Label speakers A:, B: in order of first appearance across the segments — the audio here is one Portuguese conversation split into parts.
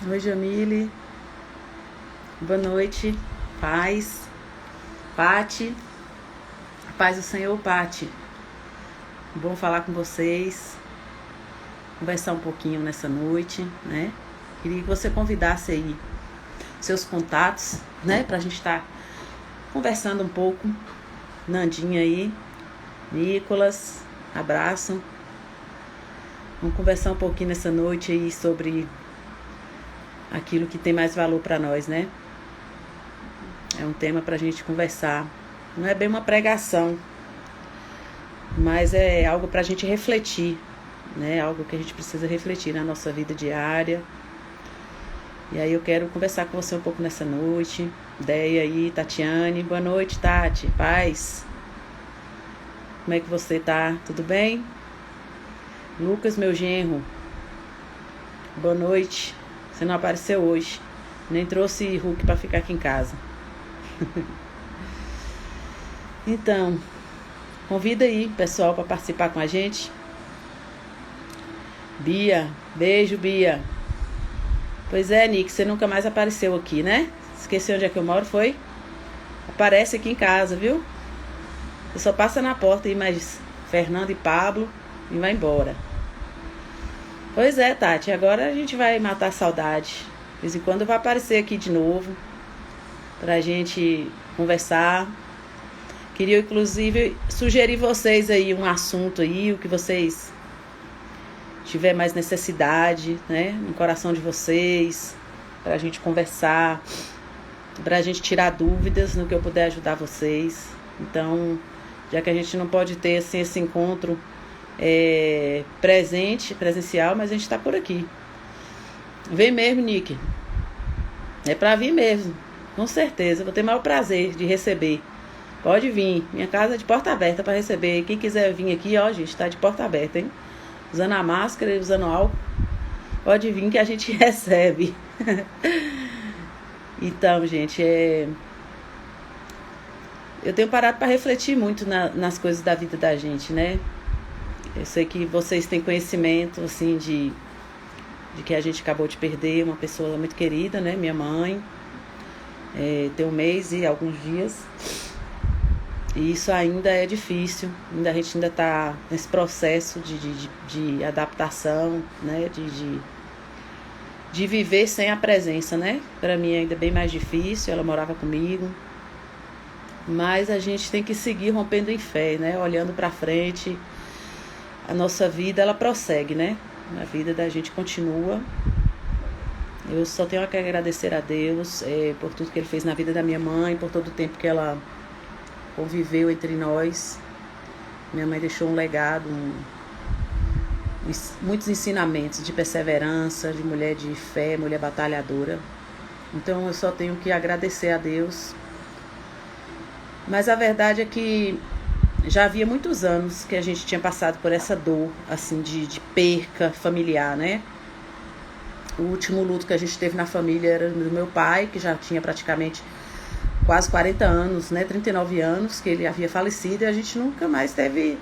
A: Oi, Jamile. Boa noite. Paz. Pati. Paz do Senhor, Pati. Bom falar com vocês. Conversar um pouquinho nessa noite, né? Queria que você convidasse aí seus contatos, né? Pra gente estar conversando um pouco. Nandinha aí. Nicolas. Abraço. Vamos conversar um pouquinho nessa noite aí sobre aquilo que tem mais valor para nós, né? É um tema pra gente conversar. Não é bem uma pregação, mas é algo pra gente refletir, né? Algo que a gente precisa refletir na nossa vida diária. E aí eu quero conversar com você um pouco nessa noite. Ideia aí, Tatiane. Boa noite, Tati. Paz. Como é que você tá? Tudo bem? Lucas, meu genro. Boa noite. Você não apareceu hoje. Nem trouxe Hulk pra ficar aqui em casa. Então, convida aí, pessoal, para participar com a gente. Bia, beijo, Bia. Pois é, Nick, você nunca mais apareceu aqui, né? Esqueceu onde é que eu moro, foi? Aparece aqui em casa, viu? Você só passa na porta aí, mas Fernando e Pablo, e vai embora. Pois é, Tati, agora a gente vai matar a saudade. De vez em quando eu vou aparecer aqui de novo pra gente conversar. Queria, inclusive, sugerir vocês aí um assunto aí, o que vocês tiver mais necessidade, né, no coração de vocês, pra gente conversar, pra gente tirar dúvidas no que eu puder ajudar vocês. Então, já que a gente não pode ter assim, esse encontro presencial, mas a gente tá por aqui. Vem mesmo, Nick. É pra vir mesmo, com certeza. Vou ter o maior prazer de receber. Pode vir. Minha casa é de porta aberta pra receber. Quem quiser vir aqui, ó, gente, tá de porta aberta, hein? Usando a máscara e usando álcool. Pode vir que a gente recebe. Então, gente, eu tenho parado pra refletir muito nas coisas da vida da gente, né? Eu sei que vocês têm conhecimento, assim, de que a gente acabou de perder uma pessoa muito querida, né? Minha mãe. Tem um mês e alguns dias. E isso ainda é difícil. A gente ainda está nesse processo de adaptação, né? De viver sem a presença, né? Para mim ainda é bem mais difícil. Ela morava comigo. Mas a gente tem que seguir rompendo em fé, né? Olhando para frente. A nossa vida, ela prossegue, né? A vida da gente continua. Eu só tenho que agradecer a Deus por tudo que Ele fez na vida da minha mãe, por todo o tempo que ela conviveu entre nós. Minha mãe deixou um legado, muitos ensinamentos de perseverança, de mulher de fé, mulher batalhadora. Então eu só tenho que agradecer a Deus. Mas a verdade é que já havia muitos anos que a gente tinha passado por essa dor, assim, de perca familiar, né? O último luto que a gente teve na família era do meu pai, que já tinha praticamente quase 40 anos, né? 39 anos que ele havia falecido, e a gente nunca mais teve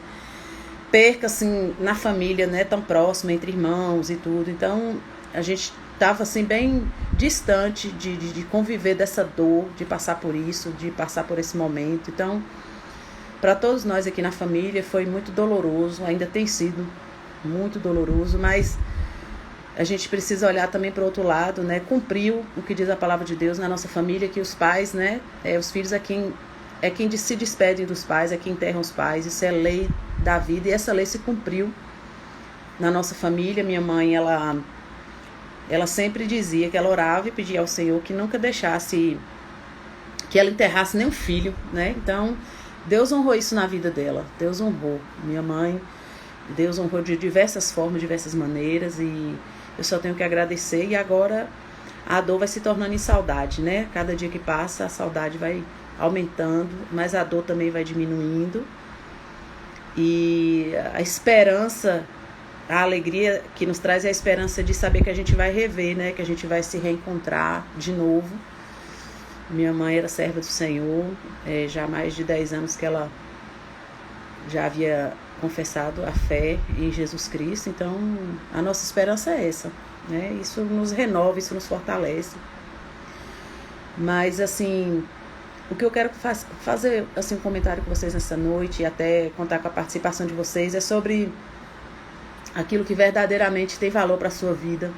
A: perca, assim, na família, né? Tão próxima, entre irmãos e tudo. Então, a gente estava, assim, bem distante de conviver dessa dor, de passar por isso, de passar por esse momento. Então, para todos nós aqui na família foi muito doloroso, ainda tem sido muito doloroso, mas a gente precisa olhar também para o outro lado, né? Cumpriu o que diz a palavra de Deus na nossa família, que os pais, né? Os filhos é quem se despedem dos pais, é quem enterram os pais. Isso é lei da vida e essa lei se cumpriu na nossa família. Minha mãe, ela sempre dizia que ela orava e pedia ao Senhor que nunca deixasse que ela enterrasse nenhum filho, né? Então, Deus honrou isso na vida dela. Deus honrou minha mãe. Deus honrou de diversas formas, diversas maneiras, e eu só tenho que agradecer. E agora a dor vai se tornando em saudade, né? Cada dia que passa a saudade vai aumentando, mas a dor também vai diminuindo. E a esperança, a alegria que nos traz é a esperança de saber que a gente vai rever, né? Que a gente vai se reencontrar de novo. Minha mãe era serva do Senhor, já há mais de 10 anos que ela já havia confessado a fé em Jesus Cristo. Então a nossa esperança é essa, né? Isso nos renova, isso nos fortalece. Mas assim, o que eu quero fazer assim, um comentário com vocês nessa noite e até contar com a participação de vocês é sobre aquilo que verdadeiramente tem valor para a sua vida.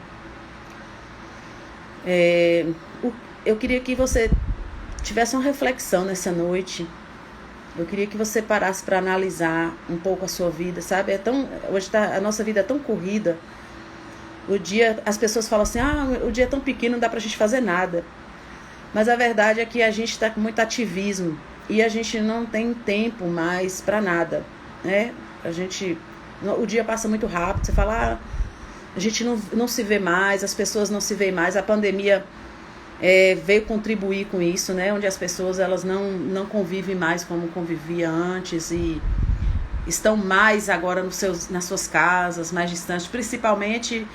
A: Eu queria que você tivesse uma reflexão nessa noite. Eu queria que você parasse para analisar um pouco a sua vida, sabe? Hoje a nossa vida é tão corrida. As pessoas falam assim, o dia é tão pequeno, não dá pra gente fazer nada. Mas a verdade é que a gente está com muito ativismo e a gente não tem tempo mais para nada, né? O dia passa muito rápido, você fala, a gente não se vê mais, as pessoas não se veem mais, a pandemia veio contribuir com isso, né? Onde as pessoas elas não convivem mais como convivia antes e estão mais agora nas suas casas, mais distantes, principalmente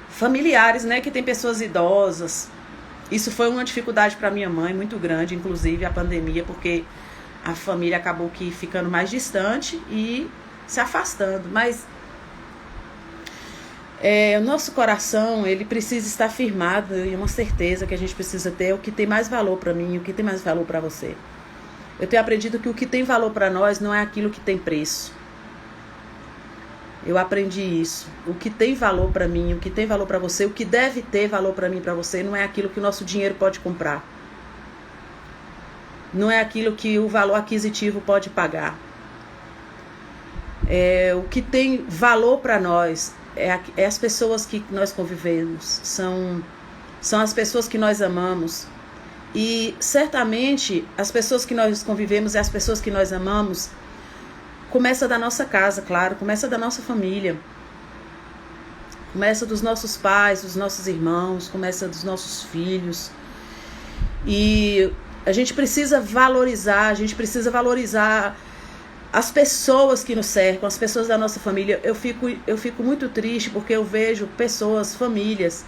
A: familiares, né? Que tem pessoas idosas. Isso foi uma dificuldade para minha mãe muito grande, inclusive a pandemia, porque a família acabou que ficando mais distante e se afastando, mas o nosso coração, ele precisa estar firmado em uma certeza que a gente precisa ter, o que tem mais valor para mim, o que tem mais valor para você. Eu tenho aprendido que o que tem valor para nós não é aquilo que tem preço. Eu aprendi isso. O que tem valor para mim, o que tem valor para você, o que deve ter valor para mim e para você, não é aquilo que o nosso dinheiro pode comprar. Não é aquilo que o valor aquisitivo pode pagar. O que tem valor para nós é as pessoas que nós convivemos, são as pessoas que nós amamos. E certamente as pessoas que nós convivemos e as pessoas que nós amamos começa da nossa casa, claro, começa da nossa família, começa dos nossos pais, dos nossos irmãos, começa dos nossos filhos. E a gente precisa valorizar as pessoas que nos cercam, as pessoas da nossa família. Eu fico muito triste porque eu vejo pessoas, famílias,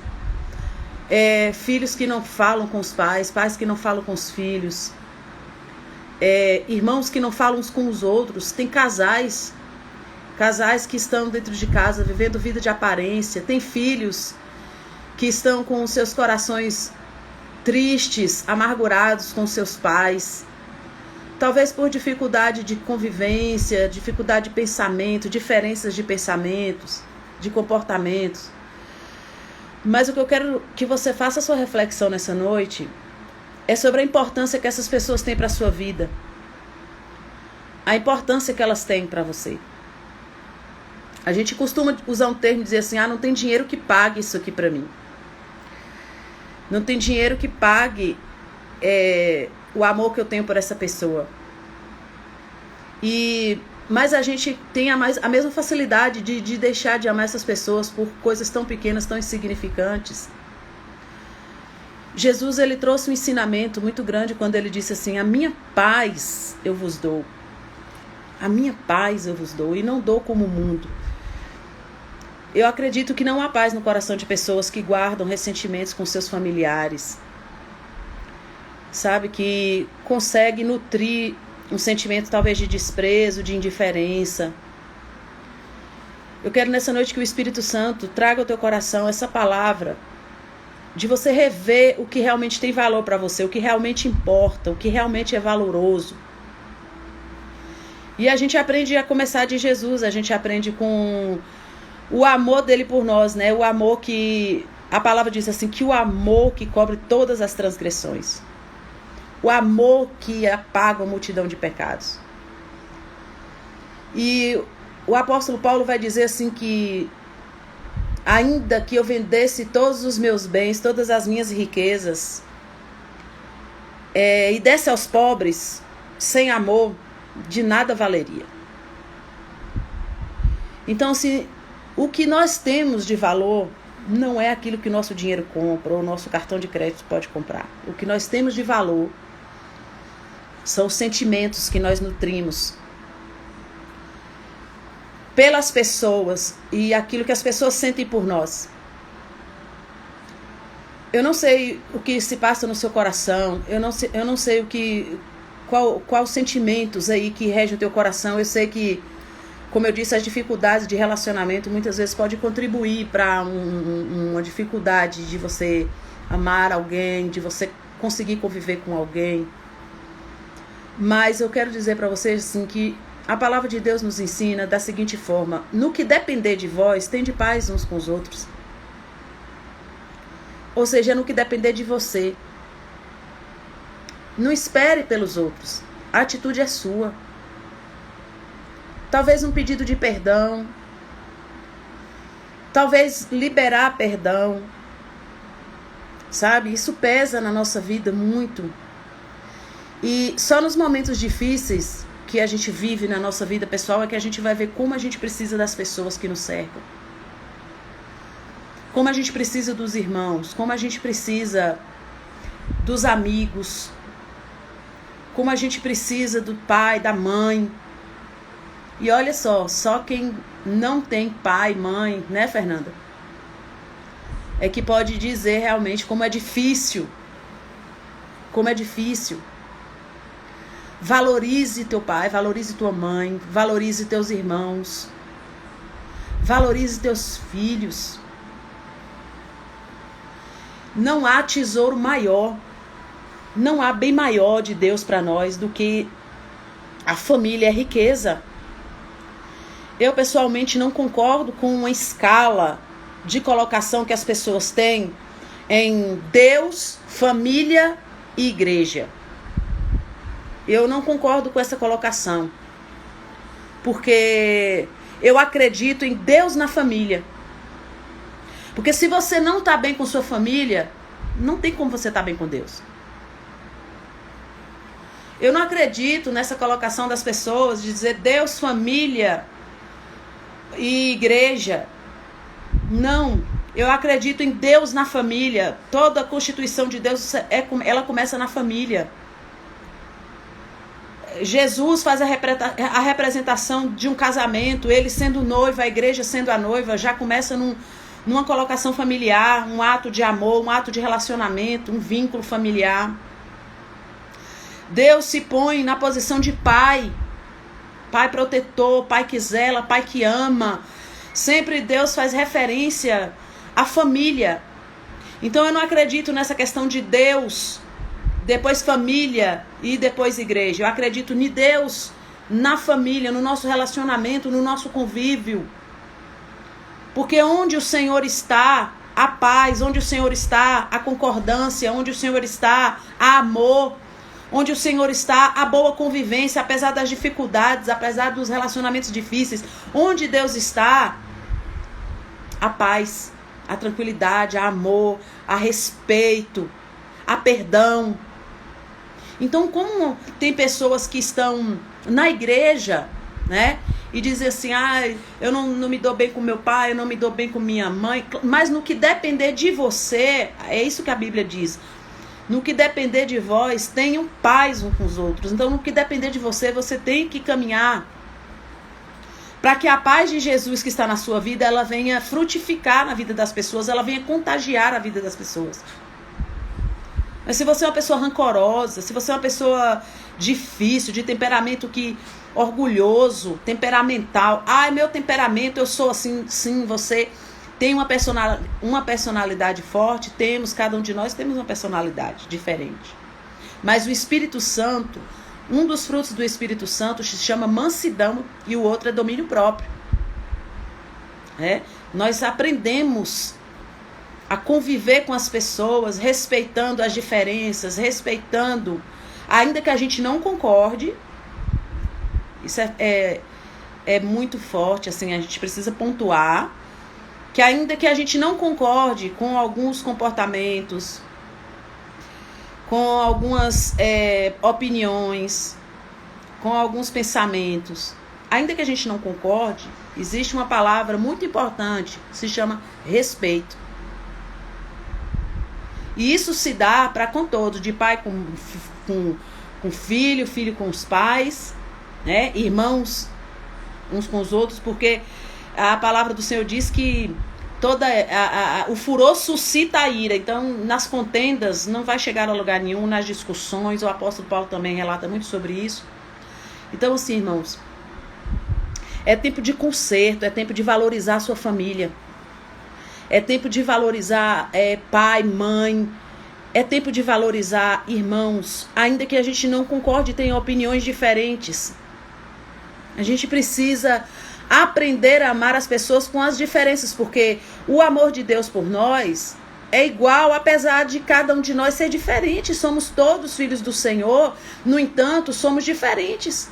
A: filhos que não falam com os pais, pais que não falam com os filhos, irmãos que não falam uns com os outros. Tem casais que estão dentro de casa vivendo vida de aparência. Tem filhos que estão com os seus corações tristes, amargurados com seus pais. Talvez por dificuldade de convivência, dificuldade de pensamento, diferenças de pensamentos, de comportamentos. Mas o que eu quero que você faça a sua reflexão nessa noite é sobre a importância que essas pessoas têm para a sua vida. A importância que elas têm para você. A gente costuma usar um termo e dizer assim, não tem dinheiro que pague isso aqui para mim. Não tem dinheiro que pague o amor que eu tenho por essa pessoa. Mas a gente tem a mesma facilidade de deixar de amar essas pessoas por coisas tão pequenas, tão insignificantes. Jesus, ele trouxe um ensinamento muito grande quando ele disse assim, a minha paz eu vos dou. A minha paz eu vos dou e não dou como o mundo. Eu acredito que não há paz no coração de pessoas que guardam ressentimentos com seus familiares. Sabe, que consegue nutrir um sentimento talvez de desprezo, de indiferença. Eu quero nessa noite que o Espírito Santo traga ao teu coração essa palavra de você rever o que realmente tem valor para você, o que realmente importa, o que realmente é valoroso. E a gente aprende a começar de Jesus, a gente aprende com o amor dele por nós, né? O amor que... A palavra diz assim, que o amor que cobre todas as transgressões. O amor que apaga a multidão de pecados. E o apóstolo Paulo vai dizer assim que ainda que eu vendesse todos os meus bens, todas as minhas riquezas, e desse aos pobres, sem amor, de nada valeria. Então, assim, o que nós temos de valor não é aquilo que o nosso dinheiro compra ou o nosso cartão de crédito pode comprar. O que nós temos de valor são os sentimentos que nós nutrimos pelas pessoas e aquilo que as pessoas sentem por nós. Eu não sei o que se passa no seu coração, eu não sei qual sentimentos aí que regem o teu coração. Eu sei que, como eu disse, as dificuldades de relacionamento muitas vezes podem contribuir para uma dificuldade de você amar alguém, de você conseguir conviver com alguém. Mas eu quero dizer para vocês assim, que a palavra de Deus nos ensina da seguinte forma: no que depender de vós, tende paz uns com os outros. Ou seja, no que depender de você. Não espere pelos outros. A atitude é sua. Talvez um pedido de perdão. Talvez liberar perdão. Sabe? Isso pesa na nossa vida muito. E só nos momentos difíceis que a gente vive na nossa vida pessoal é que a gente vai ver como a gente precisa das pessoas que nos cercam. Como a gente precisa dos irmãos, como a gente precisa dos amigos, como a gente precisa do pai, da mãe. E olha só quem não tem pai, mãe, né, Fernanda? É que pode dizer realmente como é difícil. Como é difícil. Valorize teu pai, valorize tua mãe, valorize teus irmãos, valorize teus filhos. Não há tesouro maior, não há bem maior de Deus para nós do que a família, é riqueza. Eu pessoalmente não concordo com uma escala de colocação que as pessoas têm em Deus, família e igreja. Eu não concordo com essa colocação, porque eu acredito em Deus na família. Porque se você não está bem com sua família, não tem como você estar bem com Deus. Eu não acredito nessa colocação das pessoas de dizer Deus, família e igreja. Não, eu acredito em Deus na família. Toda a constituição de Deus, ela começa na família. Jesus faz a representação de um casamento, ele sendo noivo, a igreja sendo a noiva, já começa numa colocação familiar, um ato de amor, um ato de relacionamento, um vínculo familiar. Deus se põe na posição de pai, pai protetor, pai que zela, pai que ama. Sempre Deus faz referência à família. Então eu não acredito nessa questão de Deus, depois família e depois igreja. Eu acredito em Deus na família, no nosso relacionamento, no nosso convívio. Porque onde o Senhor está, a paz, onde o Senhor está, a concordância, onde o Senhor está, a amor, onde o Senhor está, a boa convivência, apesar das dificuldades, apesar dos relacionamentos difíceis. Onde Deus está, a paz, a tranquilidade, a amor, a respeito, a perdão. Então, como tem pessoas que estão na igreja, né? E dizer assim, eu não me dou bem com meu pai, eu não me dou bem com minha mãe. Mas no que depender de você, é isso que a Bíblia diz. No que depender de vós, tenham paz uns com os outros. Então, no que depender de você, você tem que caminhar para que a paz de Jesus que está na sua vida, ela venha frutificar na vida das pessoas, ela venha contagiar a vida das pessoas. Mas se você é uma pessoa rancorosa, se você é uma pessoa difícil, de temperamento orgulhoso, temperamental. Meu temperamento, eu sou assim. Sim, você tem uma personalidade forte. Cada um de nós temos uma personalidade diferente. Mas o Espírito Santo, Um dos frutos do Espírito Santo se chama mansidão e o outro é domínio próprio. Nós aprendemos a conviver com as pessoas, respeitando as diferenças, respeitando, ainda que a gente não concorde. Isso é muito forte, assim, a gente precisa pontuar que ainda que a gente não concorde com alguns comportamentos, com algumas opiniões, com alguns pensamentos, ainda que a gente não concorde, existe uma palavra muito importante, se chama respeito. E isso se dá para com todos, de pai com filho, filho com os pais, né? Irmãos uns com os outros, porque a palavra do Senhor diz que o furor suscita a ira. Então, nas contendas não vai chegar a lugar nenhum, nas discussões. O apóstolo Paulo também relata muito sobre isso. Então, assim, irmãos, é tempo de conserto, é tempo de valorizar a sua família. É tempo de valorizar pai, mãe. É tempo de valorizar irmãos, ainda que a gente não concorde e tenha opiniões diferentes. A gente precisa aprender a amar as pessoas com as diferenças, porque o amor de Deus por nós é igual, apesar de cada um de nós ser diferente. Somos todos filhos do Senhor, no entanto, somos diferentes.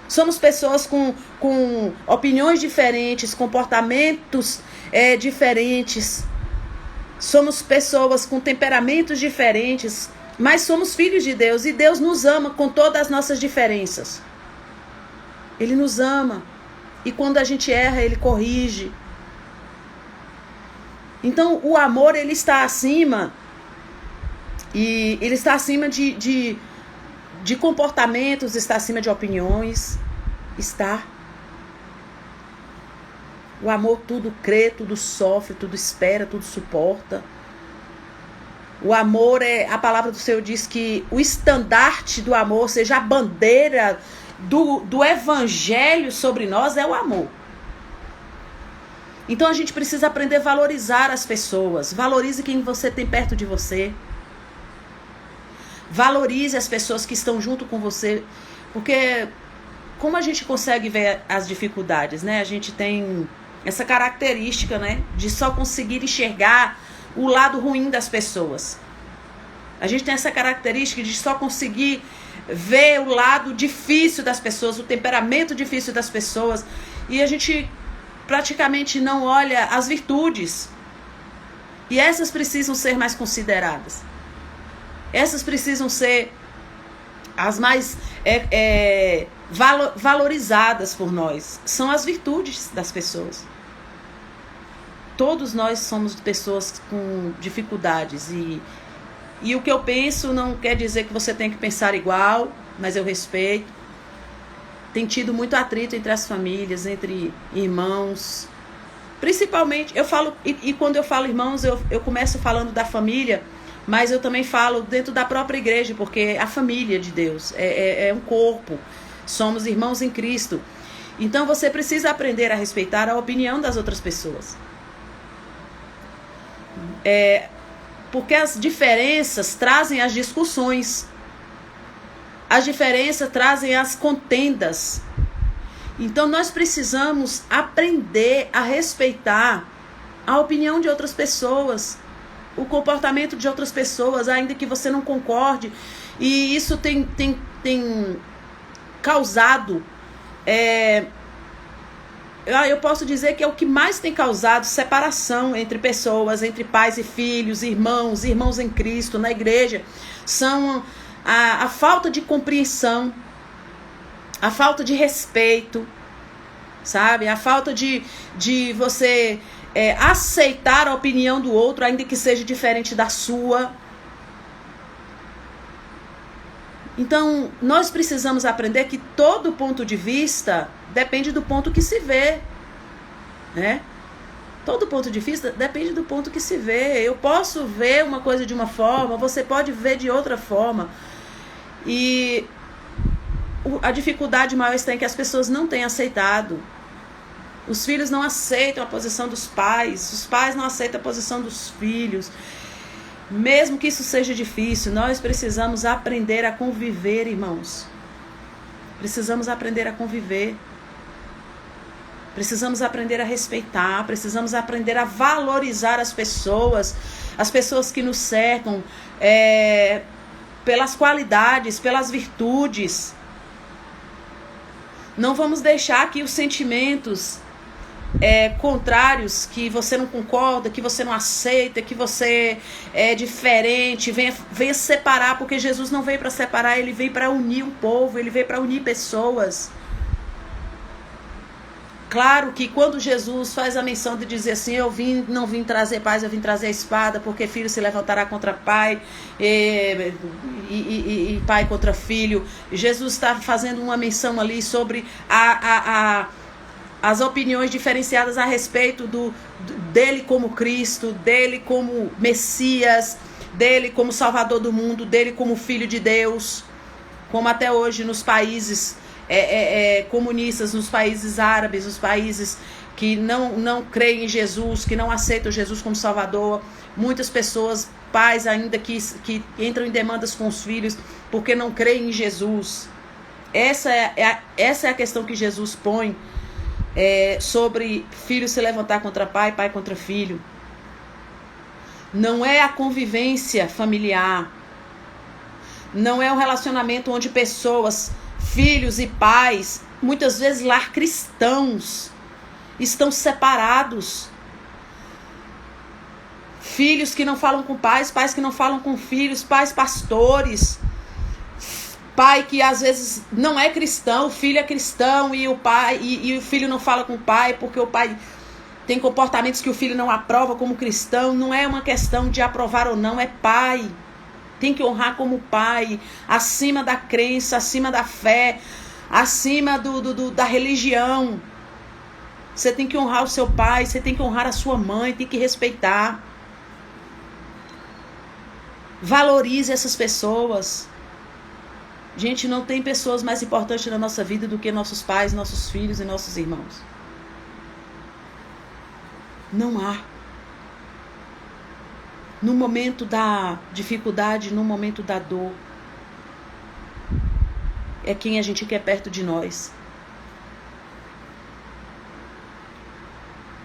A: Somos pessoas com opiniões diferentes, comportamentos diferentes. Somos pessoas com temperamentos diferentes, mas somos filhos de Deus e Deus nos ama com todas as nossas diferenças. Ele nos ama. E quando a gente erra, Ele corrige. Então, o amor, ele está acima. E ele está acima de comportamentos, está acima de opiniões. Está. O amor tudo crê, tudo sofre, tudo espera, tudo suporta. O amor a palavra do Senhor diz que o estandarte do amor, ou seja, a bandeira do evangelho sobre nós é o amor. Então a gente precisa aprender a valorizar as pessoas. Valorize quem você tem perto de você. Valorize as pessoas que estão junto com você. Porque como a gente consegue ver as dificuldades, né? A gente tem essa característica, né? De só conseguir enxergar o lado ruim das pessoas. A gente tem essa característica de só conseguir ver o lado difícil das pessoas, o temperamento difícil das pessoas. E a gente praticamente não olha as virtudes. E essas precisam ser mais consideradas. Essas precisam ser as mais valorizadas por nós. São as virtudes das pessoas. Todos nós somos pessoas com dificuldades. E o que eu penso não quer dizer que você tem que pensar igual, mas eu respeito. Tem tido muito atrito entre as famílias, entre irmãos. Principalmente, eu falo, e quando eu falo irmãos, eu começo falando da família, mas eu também falo dentro da própria igreja, porque é a família de Deus, é um corpo. Somos irmãos em Cristo. Então você precisa aprender a respeitar a opinião das outras pessoas. Porque as diferenças trazem as discussões. As diferenças trazem as contendas. Então nós precisamos aprender a respeitar a opinião de outras pessoas, o comportamento de outras pessoas, ainda que você não concorde. E isso tem causado, eu posso dizer que é o que mais tem causado separação entre pessoas, entre pais e filhos, irmãos em Cristo, na igreja. São a falta de compreensão, a falta de respeito, sabe? A falta de você aceitar a opinião do outro, ainda que seja diferente da sua. Então, nós precisamos aprender que todo ponto de vista depende do ponto que se vê, né? Todo ponto de vista depende do ponto que se vê. Eu posso ver uma coisa de uma forma, você pode ver de outra forma. E a dificuldade maior está em que as pessoas não têm aceitado. Os filhos não aceitam a posição dos pais, os pais não aceitam a posição dos filhos. Mesmo que isso seja difícil, nós precisamos aprender a conviver, irmãos. Precisamos aprender a conviver. Precisamos aprender a respeitar. Precisamos aprender a valorizar as pessoas que nos cercam, pelas qualidades, pelas virtudes. Não vamos deixar que os sentimentos contrários, que você não concorda, que você não aceita, que você é diferente, venha separar, porque Jesus não veio para separar, ele veio para unir um povo, ele veio para unir pessoas. Claro que quando Jesus faz a menção de dizer assim, não vim trazer paz, eu vim trazer a espada, porque filho se levantará contra pai, e pai contra filho. Jesus está fazendo uma menção ali sobre as opiniões diferenciadas a respeito dele como Cristo, dele como Messias, dele como Salvador do mundo, dele como Filho de Deus, como até hoje nos países comunistas, nos países árabes, nos países que não creem em Jesus, que não aceitam Jesus como Salvador. Muitas pessoas, pais ainda que entram em demandas com os filhos porque não creem em Jesus. Essa é a questão que Jesus põe sobre filho se levantar contra pai, pai contra filho. Não é a convivência familiar, não é um relacionamento onde pessoas, filhos e pais, muitas vezes lar cristãos, estão separados. Filhos que não falam com pais que não falam com filhos, pais pastores, pai que às vezes não é cristão, o filho é cristão e o filho não fala com o pai porque o pai tem comportamentos que o filho não aprova como cristão. Não é uma questão de aprovar ou não, é pai. Tem que honrar como pai, acima da crença, acima da fé, acima da religião. Você tem que honrar o seu pai, você tem que honrar a sua mãe, tem que respeitar. Valorize essas pessoas. Gente, não tem pessoas mais importantes na nossa vida do que nossos pais, nossos filhos e nossos irmãos. Não há. No momento da dificuldade, no momento da dor, é quem a gente quer perto de nós.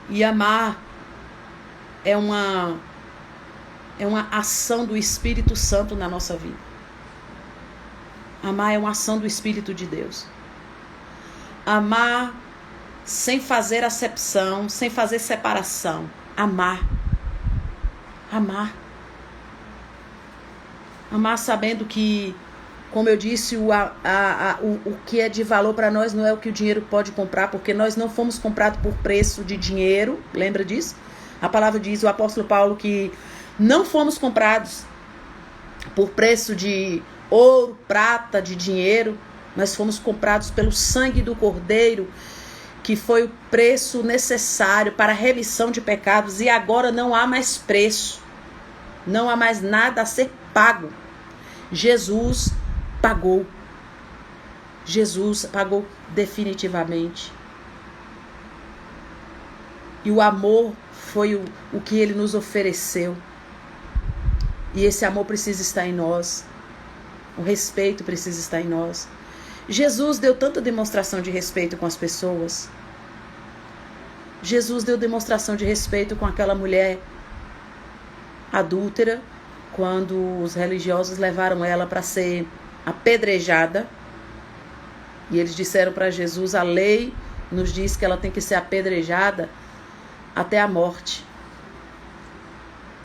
A: E amar é uma ação do Espírito Santo na nossa vida. Amar é uma ação do Espírito de Deus. Amar sem fazer acepção, sem fazer separação. Amar. Amar sabendo que, como eu disse, o que é de valor para nós não é o que o dinheiro pode comprar, porque nós não fomos comprados por preço de dinheiro. Lembra disso? A palavra diz, o apóstolo Paulo, que não fomos comprados por preço de ouro, prata, de dinheiro. Nós fomos comprados pelo sangue do Cordeiro, que foi o preço necessário para a remissão de pecados. E agora não há mais preço. Não há mais nada a ser pago. Jesus pagou. Jesus pagou definitivamente. E o amor foi o que ele nos ofereceu. E esse amor precisa estar em nós. O respeito precisa estar em nós. Jesus deu tanta demonstração de respeito com as pessoas. Jesus deu demonstração de respeito com aquela mulher adúltera, quando os religiosos levaram ela para ser apedrejada. E eles disseram para Jesus, a lei nos diz que ela tem que ser apedrejada até a morte.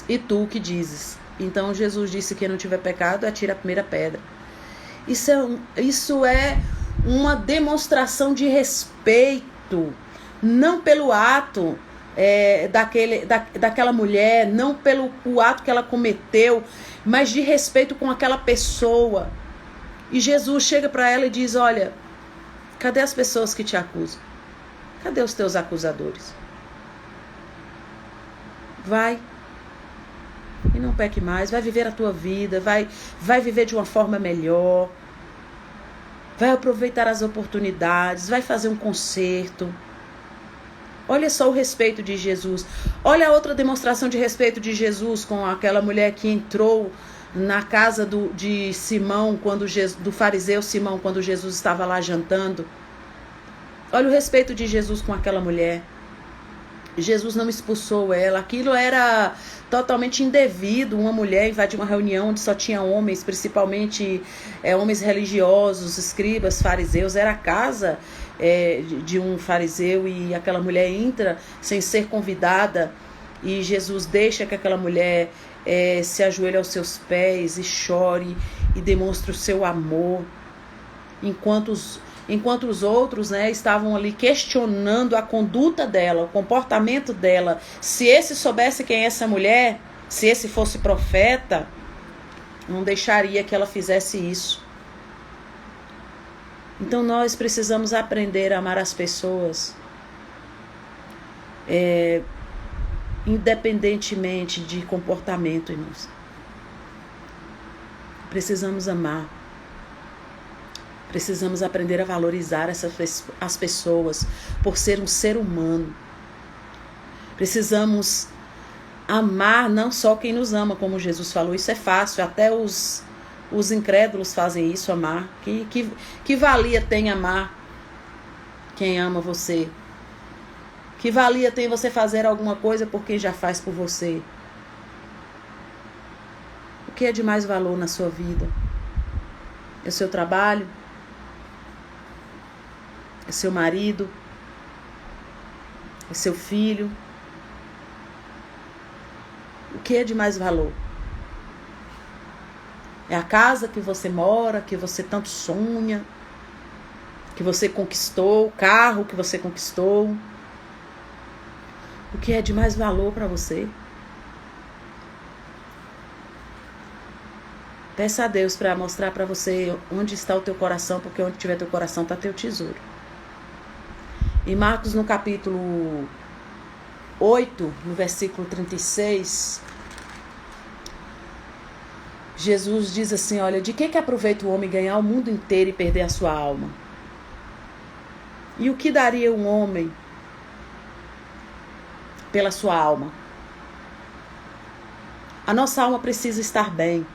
A: E tu o que dizes? Então Jesus disse que quem não tiver pecado, atira a primeira pedra. Isso é uma demonstração de respeito, não pelo ato daquela mulher, não pelo o ato que ela cometeu, mas de respeito com aquela pessoa. E Jesus chega para ela e diz, olha, cadê as pessoas que te acusam? Cadê os teus acusadores? Vai e não peque mais, vai viver a tua vida, vai viver de uma forma melhor, vai aproveitar as oportunidades, vai fazer um concerto. Olha só o respeito de Jesus. Olha a outra demonstração de respeito de Jesus com aquela mulher que entrou na casa de Simão, do fariseu Simão, quando Jesus estava lá jantando. Olha o respeito de Jesus com aquela mulher. Jesus não expulsou ela. Aquilo era totalmente indevido. Uma mulher invadir uma reunião onde só tinha homens, principalmente homens religiosos, escribas, fariseus. Era a casa de um fariseu, e aquela mulher entra sem ser convidada, e Jesus deixa que aquela mulher se ajoelhe aos seus pés e chore e demonstre o seu amor, enquanto os outros, estavam ali questionando a conduta dela, o comportamento dela. Se esse soubesse quem é essa mulher, se esse fosse profeta, não deixaria que ela fizesse isso. Então nós precisamos aprender a amar as pessoas, independentemente de comportamento, irmãos. Precisamos amar. Precisamos aprender a valorizar as pessoas por ser um ser humano. Precisamos amar não só quem nos ama, como Jesus falou. Isso é fácil, até os incrédulos fazem isso, amar. Que valia tem amar quem ama você? Que valia tem você fazer alguma coisa por quem já faz por você? O que é de mais valor na sua vida? É o seu trabalho? É seu marido? É seu filho? O que é de mais valor? É a casa que você mora, que você tanto sonha, que você conquistou, o carro que você conquistou? O que é de mais valor para você? Peça a Deus para mostrar para você onde está o teu coração, porque onde tiver teu coração está teu tesouro. Em Marcos, no capítulo 8, no versículo 36, Jesus diz assim: olha, de que aproveita o homem ganhar o mundo inteiro e perder a sua alma? E o que daria um homem pela sua alma? A nossa alma precisa estar bem.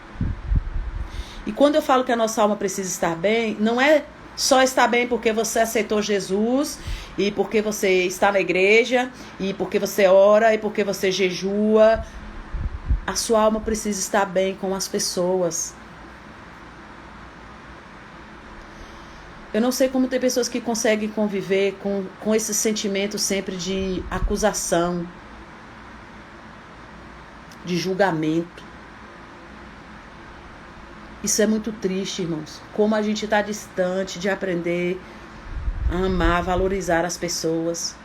A: E quando eu falo que a nossa alma precisa estar bem, não é só estar bem porque você aceitou Jesus, e porque você está na igreja, e porque você ora, e porque você jejua. A sua alma precisa estar bem com as pessoas. Eu não sei como tem pessoas que conseguem conviver com esse sentimento sempre de acusação, de julgamento. Isso é muito triste, irmãos. Como a gente está distante de aprender a amar, a valorizar as pessoas,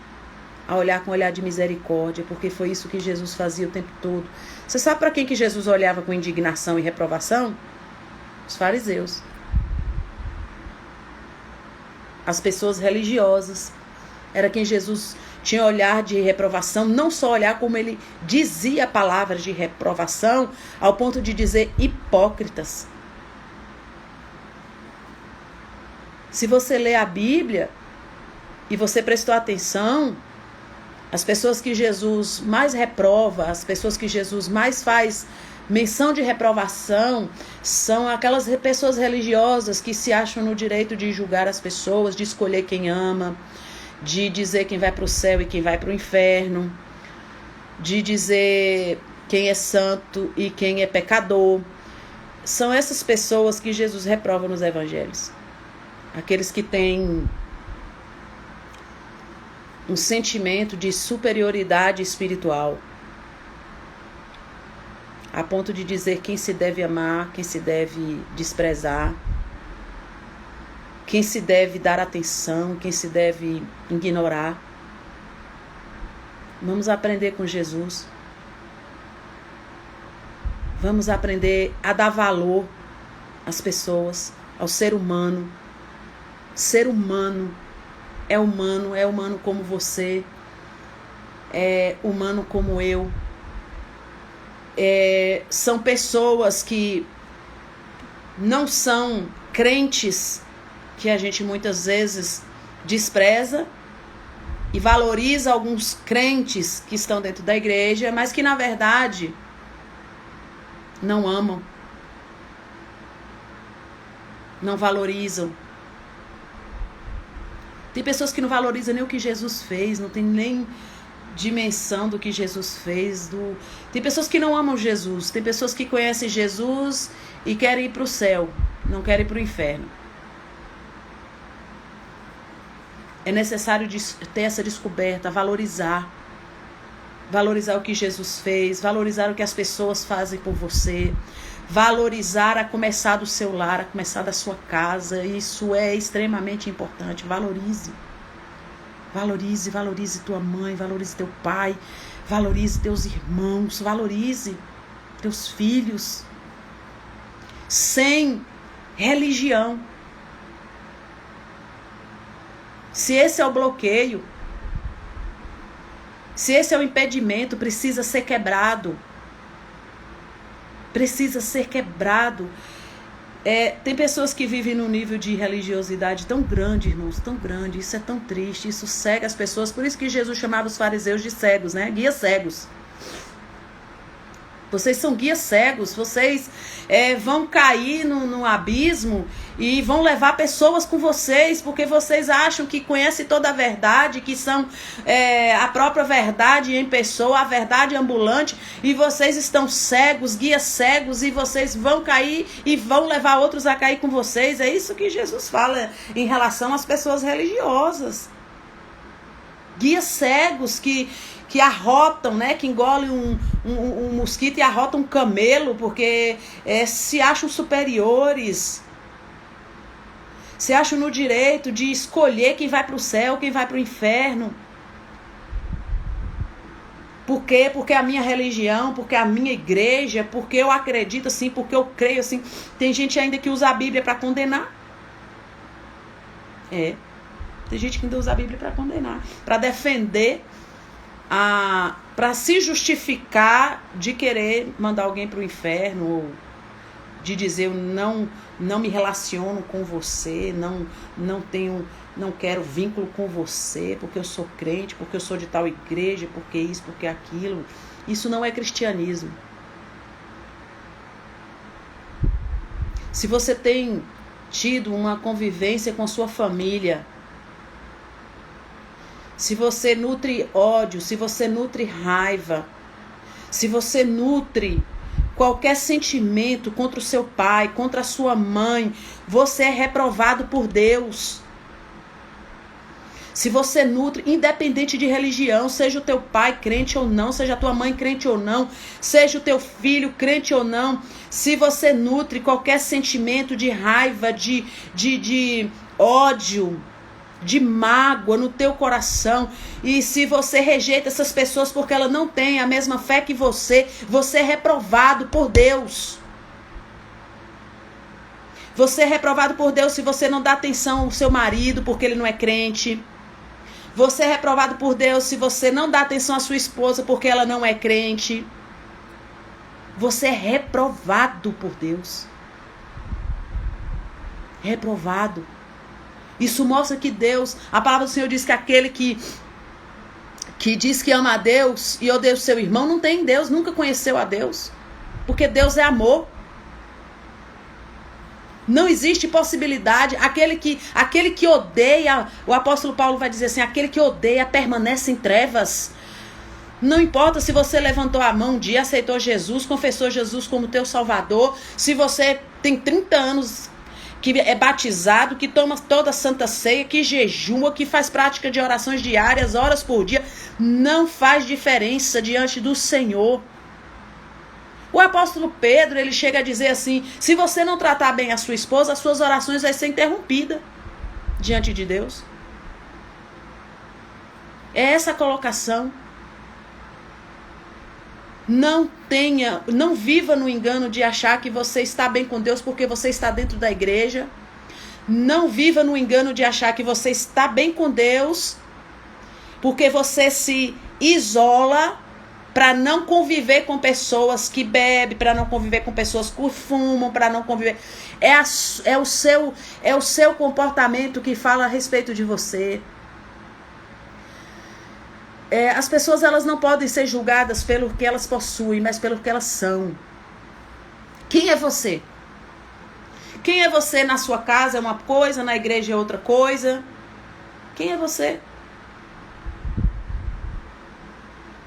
A: a olhar com um olhar de misericórdia, porque foi isso que Jesus fazia o tempo todo. Você sabe para quem que Jesus olhava com indignação e reprovação? Os fariseus. As pessoas religiosas. Era quem Jesus tinha olhar de reprovação, não só olhar, como ele dizia palavras de reprovação, ao ponto de dizer hipócritas. Se você lê a Bíblia e você prestou atenção, as pessoas que Jesus mais reprova, as pessoas que Jesus mais faz menção de reprovação, são aquelas pessoas religiosas que se acham no direito de julgar as pessoas, de escolher quem ama, de dizer quem vai para o céu e quem vai para o inferno, de dizer quem é santo e quem é pecador. São essas pessoas que Jesus reprova nos evangelhos. Aqueles que têm um sentimento de superioridade espiritual, a ponto de dizer quem se deve amar, quem se deve desprezar, quem se deve dar atenção, quem se deve ignorar. Vamos aprender com Jesus. Vamos aprender a dar valor às pessoas, ao ser humano. Ser humano é humano como você, é humano como eu. São pessoas que não são crentes, que a gente muitas vezes despreza e valoriza alguns crentes que estão dentro da igreja, mas que na verdade não amam. não valorizam. Tem pessoas que não valorizam nem o que Jesus fez, não tem nem dimensão do que Jesus fez. Tem pessoas que não amam Jesus, tem pessoas que conhecem Jesus e querem ir para o céu, não querem ir para o inferno. É necessário ter essa descoberta, valorizar o que Jesus fez, valorizar o que as pessoas fazem por você, valorizar a começar do seu lar, a começar da sua casa. Isso é extremamente importante. Valorize tua mãe, valorize teu pai, valorize teus irmãos, valorize teus filhos. Sem religião. Se esse é o bloqueio, se esse é o impedimento, precisa ser quebrado. Precisa ser quebrado. Tem pessoas que vivem num nível de religiosidade tão grande, irmãos, tão grande. Isso é tão triste, isso cega as pessoas. Por isso que Jesus chamava os fariseus de cegos, né? Guias cegos. Vocês são guias cegos, vocês vão cair no abismo e vão levar pessoas com vocês, porque vocês acham que conhecem toda a verdade, que são a própria verdade em pessoa, a verdade ambulante, e vocês estão cegos, guias cegos, e vocês vão cair e vão levar outros a cair com vocês. É isso que Jesus fala em relação às pessoas religiosas. Guias cegos que arrotam, né? Que engolem um mosquito e arrotam um camelo, porque se acham superiores. Se acham no direito de escolher quem vai para o céu, quem vai para o inferno. Por quê? Porque a minha religião, porque a minha igreja, porque eu acredito assim, porque eu creio assim. Tem gente ainda que usa a Bíblia para condenar. Tem gente que ainda usa a Bíblia para condenar, para defender, para se justificar de querer mandar alguém para o inferno, ou de dizer eu não me relaciono com você, não quero vínculo com você, porque eu sou crente, porque eu sou de tal igreja, porque isso, porque aquilo. Isso não é cristianismo. Se você tem tido uma convivência com sua família, se você nutre ódio, se você nutre raiva, se você nutre qualquer sentimento contra o seu pai, contra a sua mãe, você é reprovado por Deus. Se você nutre, independente de religião, seja o teu pai crente ou não, seja a tua mãe crente ou não, seja o teu filho crente ou não, se você nutre qualquer sentimento de raiva, de ódio, de mágoa no teu coração, e se você rejeita essas pessoas porque elas não têm a mesma fé que você é reprovado por Deus. Você é reprovado por Deus se você não dá atenção ao seu marido porque ele não é crente. Você é reprovado por Deus se você não dá atenção à sua esposa porque ela não é crente. Você é reprovado por Deus. Reprovado. Isso mostra que Deus, a palavra do Senhor diz que aquele que diz que ama a Deus e odeia o seu irmão não tem Deus, nunca conheceu a Deus. Porque Deus é amor. Não existe possibilidade. Aquele que odeia, o apóstolo Paulo vai dizer assim, aquele que odeia permanece em trevas. Não importa se você levantou a mão um dia, aceitou Jesus, confessou Jesus como teu Salvador, se você tem 30 anos que é batizado, que toma toda a santa ceia, que jejua, que faz prática de orações diárias, horas por dia, não faz diferença diante do Senhor. O apóstolo Pedro, ele chega a dizer assim, se você não tratar bem a sua esposa, as suas orações vão ser interrompidas diante de Deus. É essa a colocação. Não viva no engano de achar que você está bem com Deus porque você está dentro da igreja. Não viva no engano de achar que você está bem com Deus porque você se isola para não conviver com pessoas que bebem, para não conviver com pessoas que fumam, para não conviver. É o seu comportamento que fala a respeito de você. As pessoas, elas não podem ser julgadas pelo que elas possuem, mas pelo que elas são. Quem é você? Quem é você na sua casa é uma coisa, na igreja é outra coisa. Quem é você?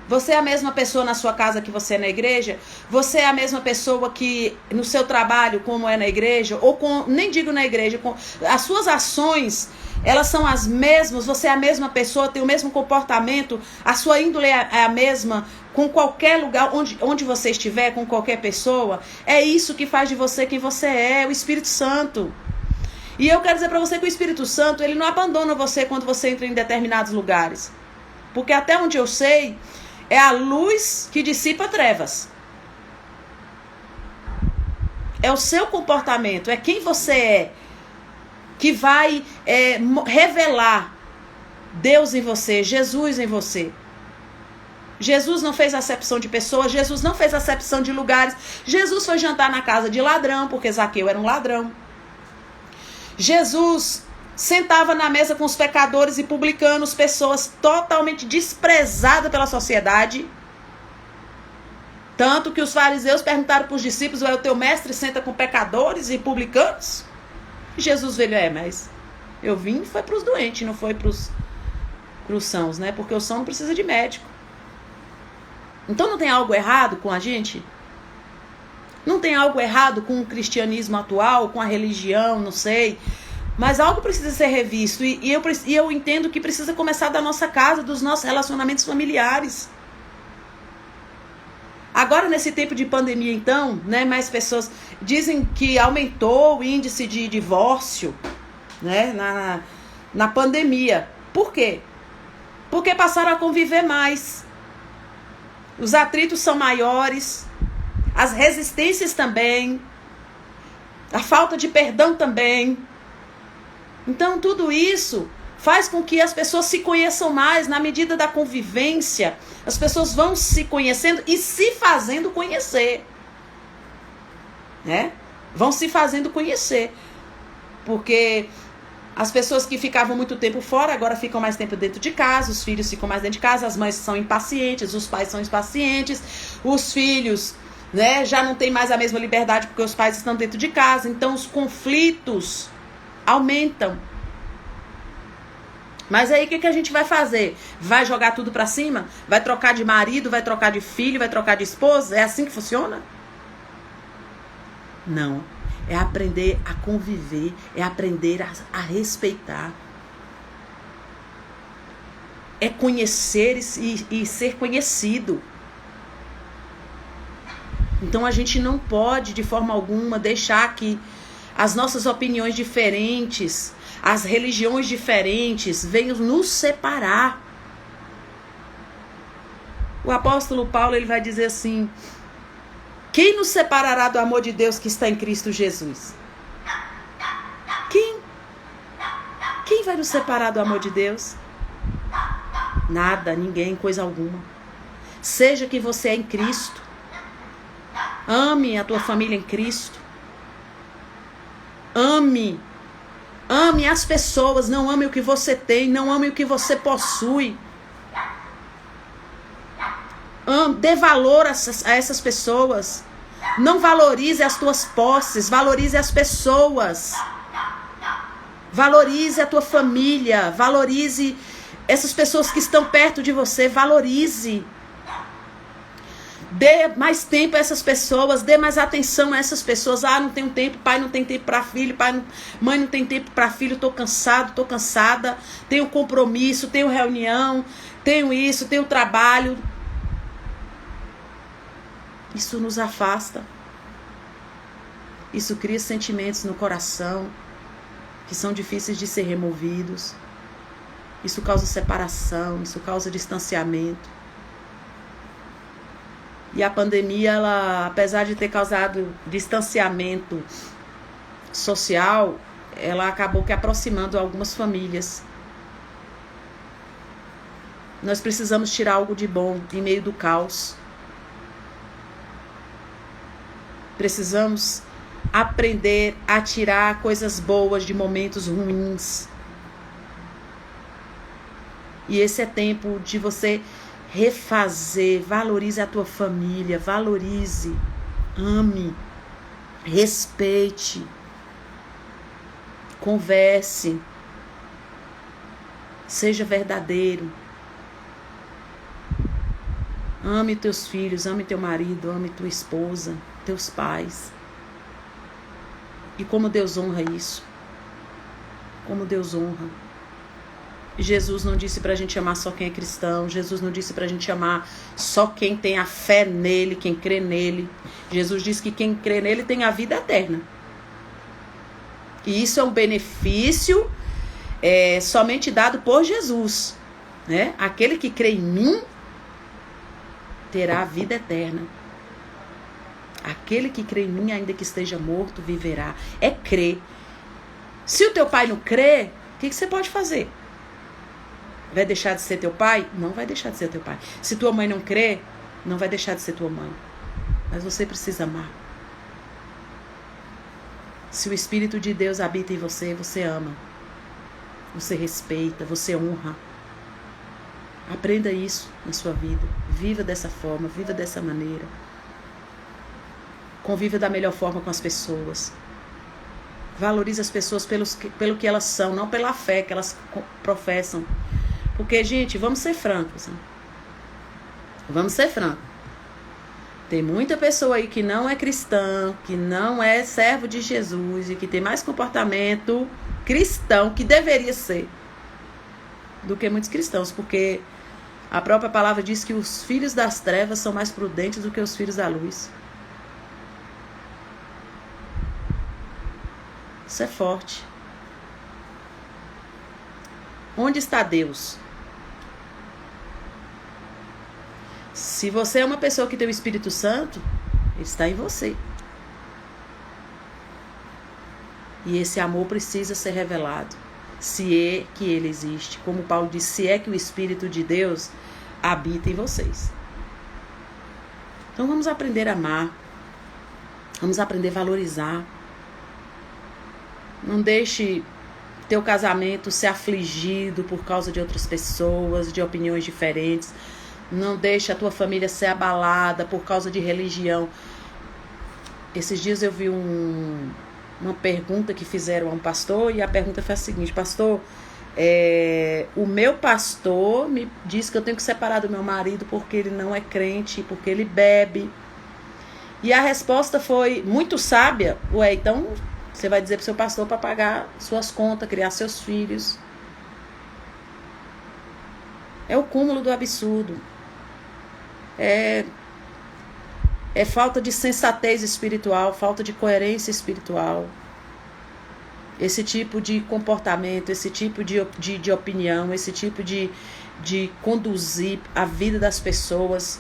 A: Você é a mesma pessoa na sua casa que você é na igreja? Você é a mesma pessoa que no seu trabalho, como é na igreja? Ou nem digo na igreja, as suas ações, elas são as mesmas? Você é a mesma pessoa, tem o mesmo comportamento? A sua índole é a mesma com qualquer lugar, onde você estiver, com qualquer pessoa? É isso que faz de você quem você é, o Espírito Santo. E eu quero dizer para você que o Espírito Santo, ele não abandona você quando você entra em determinados lugares. Porque até onde eu sei, é a luz que dissipa trevas. É o seu comportamento, é quem você é, que vai revelar Deus em você, Jesus em você. Jesus não fez acepção de pessoas, Jesus não fez acepção de lugares. Jesus foi jantar na casa de ladrão, porque Zaqueu era um ladrão. Jesus sentava na mesa com os pecadores e publicanos, pessoas totalmente desprezadas pela sociedade. Tanto que os fariseus perguntaram para os discípulos: o teu mestre senta com pecadores e publicanos? E Jesus veio: mas eu vim foi para os doentes, não foi para os sãos, né? Porque o são não precisa de médico. Então não tem algo errado com a gente? Não tem algo errado com o cristianismo atual, com a religião, não sei. Mas algo precisa ser revisto. E eu entendo que precisa começar da nossa casa, dos nossos relacionamentos familiares. Agora, nesse tempo de pandemia, então, né, mais pessoas dizem que aumentou o índice de divórcio, né, na pandemia. Por quê? Porque passaram a conviver mais. Os atritos são maiores, as resistências também, a falta de perdão também. Então, tudo isso faz com que as pessoas se conheçam mais. Na medida da convivência, as pessoas vão se conhecendo e se fazendo conhecer, né? Vão se fazendo conhecer. Porque as pessoas que ficavam muito tempo fora, agora ficam mais tempo dentro de casa, os filhos ficam mais dentro de casa, as mães são impacientes, os pais são impacientes, os filhos, né, já não tem mais a mesma liberdade porque os pais estão dentro de casa. Então os conflitos aumentam. Mas aí o que a gente vai fazer? Vai jogar tudo pra cima? Vai trocar de marido, vai trocar de filho, vai trocar de esposa? É assim que funciona? Não. É aprender a conviver, é aprender a respeitar. É conhecer e ser conhecido. Então a gente não pode, de forma alguma, deixar que as nossas opiniões diferentes, as religiões diferentes venham nos separar. O apóstolo Paulo, ele vai dizer assim: quem nos separará do amor de Deus que está em Cristo Jesus? Quem vai nos separar do amor de Deus? Nada, ninguém, coisa alguma. Seja que você é em Cristo. Ame a tua família em Cristo. Ame as pessoas, não ame o que você tem, não ame o que você possui. Dê valor a essas pessoas. Não valorize as tuas posses, valorize as pessoas. Valorize a tua família, valorize essas pessoas que estão perto de você, valorize. Dê mais tempo a essas pessoas, dê mais atenção a essas pessoas. Não tenho tempo, pai não tem tempo para filho, mãe não tem tempo para filho, tô cansado, tô cansada, tenho compromisso, tenho reunião, tenho isso, tenho trabalho. Isso nos afasta. Isso cria sentimentos no coração que são difíceis de ser removidos. Isso causa separação, isso causa distanciamento. E a pandemia, ela, apesar de ter causado distanciamento social, ela acabou que aproximando algumas famílias. Nós precisamos tirar algo de bom em meio do caos. Precisamos aprender a tirar coisas boas de momentos ruins. E esse é tempo de você refazer. Valorize a tua família, valorize, ame, respeite. Converse. Seja verdadeiro. Ame teus filhos, ame teu marido, ame tua esposa, teus pais. E como Deus honra isso. Como Deus honra. Jesus não disse pra gente amar só quem é cristão. Jesus não disse pra gente amar só quem tem a fé nele, quem crê nele. Jesus disse que quem crê nele tem a vida eterna. E isso é um benefício somente dado por Jesus, né? Aquele que crê em mim terá a vida eterna. Aquele que crê em mim, ainda que esteja morto, viverá. É crer. Se o teu pai não crê, o que você pode fazer? Vai deixar de ser teu pai? Não vai deixar de ser teu pai. Se tua mãe não crê, não vai deixar de ser tua mãe. Mas você precisa amar. Se o Espírito de Deus habita em você, você ama. Você respeita, você honra. Aprenda isso na sua vida. Viva dessa forma, viva dessa maneira. Conviva da melhor forma com as pessoas. Valorize as pessoas pelo que elas são, não pela fé que elas professam. Porque, gente, vamos ser francos. Né? Vamos ser francos. Tem muita pessoa aí que não é cristã, que não é servo de Jesus e que tem mais comportamento cristão, que deveria ser, do que muitos cristãos. Porque a própria palavra diz que os filhos das trevas são mais prudentes do que os filhos da luz. Isso é forte. Onde está Deus? Se você é uma pessoa que tem o Espírito Santo, ele está em você. E esse amor precisa ser revelado. Se é que ele existe. Como Paulo disse, se é que o Espírito de Deus habita em vocês. Então vamos aprender a amar. Vamos aprender a valorizar. Não deixe teu casamento ser afligido por causa de outras pessoas, de opiniões diferentes. Não deixe a tua família ser abalada por causa de religião. Esses dias eu vi uma pergunta que fizeram a um pastor, e a pergunta foi a seguinte: pastor, o meu pastor me diz que eu tenho que separar do meu marido porque ele não é crente, porque ele bebe. E a resposta foi muito sábia. Ué, então você vai dizer pro seu pastor para pagar suas contas, criar seus filhos. É o cúmulo do absurdo. É falta de sensatez espiritual, falta de coerência espiritual. Esse tipo de comportamento, esse tipo de opinião, esse tipo de conduzir a vida das pessoas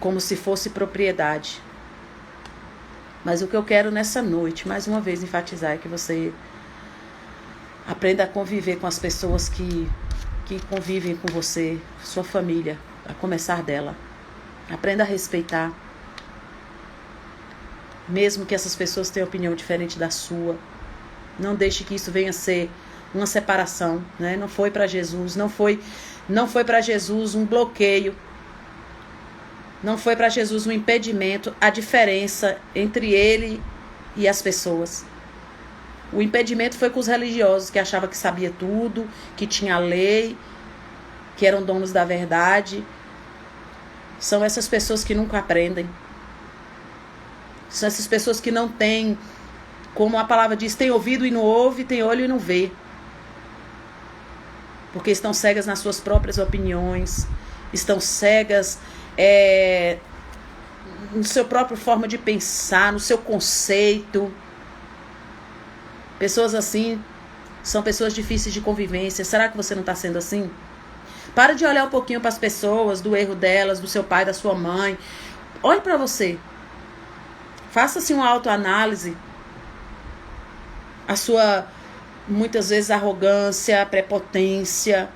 A: como se fosse propriedade. Mas o que eu quero nessa noite, mais uma vez enfatizar, é que você aprenda a conviver com as pessoas que convivem com você, sua família, a começar dela. Aprenda a respeitar. Mesmo que essas pessoas tenham opinião diferente da sua. Não deixe que isso venha a ser uma separação, né? Não foi para Jesus, não foi para Jesus um bloqueio. Não foi para Jesus um impedimento, a diferença entre ele e as pessoas. O impedimento foi com os religiosos, que achavam que sabia tudo, que tinha lei, que eram donos da verdade. São essas pessoas que nunca aprendem. São essas pessoas que não têm, como a palavra diz, tem ouvido e não ouve, tem olho e não vê. Porque estão cegas nas suas próprias opiniões, estão cegas no seu próprio forma de pensar, no seu conceito. Pessoas assim são pessoas difíceis de convivência. Será que você não está sendo assim? Para de olhar um pouquinho para as pessoas, do erro delas, do seu pai, da sua mãe. Olhe para você. Faça-se uma autoanálise. A sua, muitas vezes, arrogância, prepotência.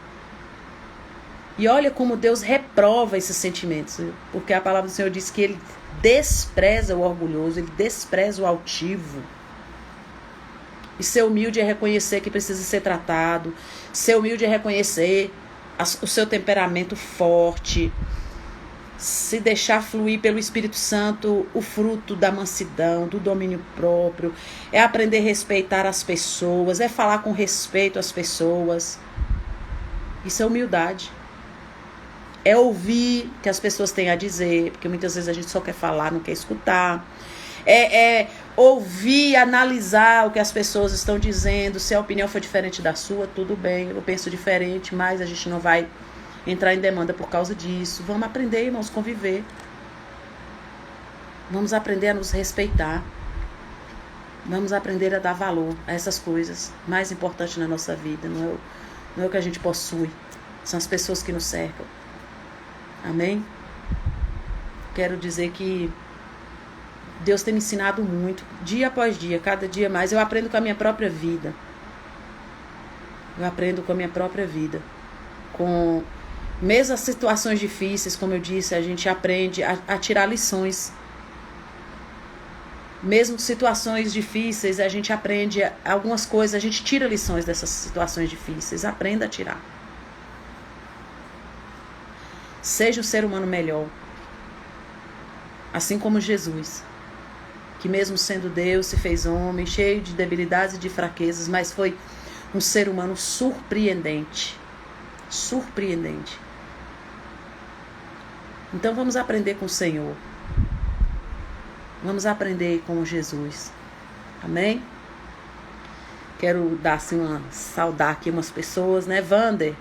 A: E olha como Deus reprova esses sentimentos. Porque a palavra do Senhor diz que Ele despreza o orgulhoso, Ele despreza o altivo. E ser humilde é reconhecer que precisa ser tratado. Ser humilde é reconhecer o seu temperamento forte. se deixar fluir pelo Espírito Santo o fruto da mansidão, do domínio próprio, é aprender a respeitar as pessoas, é falar com respeito às pessoas. Isso é humildade. É ouvir o que as pessoas têm a dizer, porque muitas vezes a gente só quer falar, não quer escutar. É ouvir, analisar o que as pessoas estão dizendo. Se a opinião for diferente da sua, tudo bem, eu penso diferente, mas a gente não vai entrar em demanda por causa disso. Vamos aprender, irmãos, conviver. Vamos aprender a nos respeitar. Vamos aprender a dar valor a essas coisas mais importantes na nossa vida. Não é o que a gente possui, são as pessoas que nos cercam. Amém? Quero dizer que Deus tem me ensinado muito, dia após dia, cada dia mais. Eu aprendo com a minha própria vida. Com mesmo as situações difíceis, como eu disse, a gente aprende a tirar lições. Mesmo situações difíceis, a gente aprende algumas coisas, a gente tira lições dessas situações difíceis. Aprenda a tirar. Seja um ser humano melhor. Assim como Jesus, que mesmo sendo Deus, se fez homem, cheio de debilidades e de fraquezas, mas foi um ser humano surpreendente. Surpreendente. Então vamos aprender com o Senhor. Vamos aprender com Jesus. Amém? Quero dar assim saudar aqui umas pessoas, né? Vander.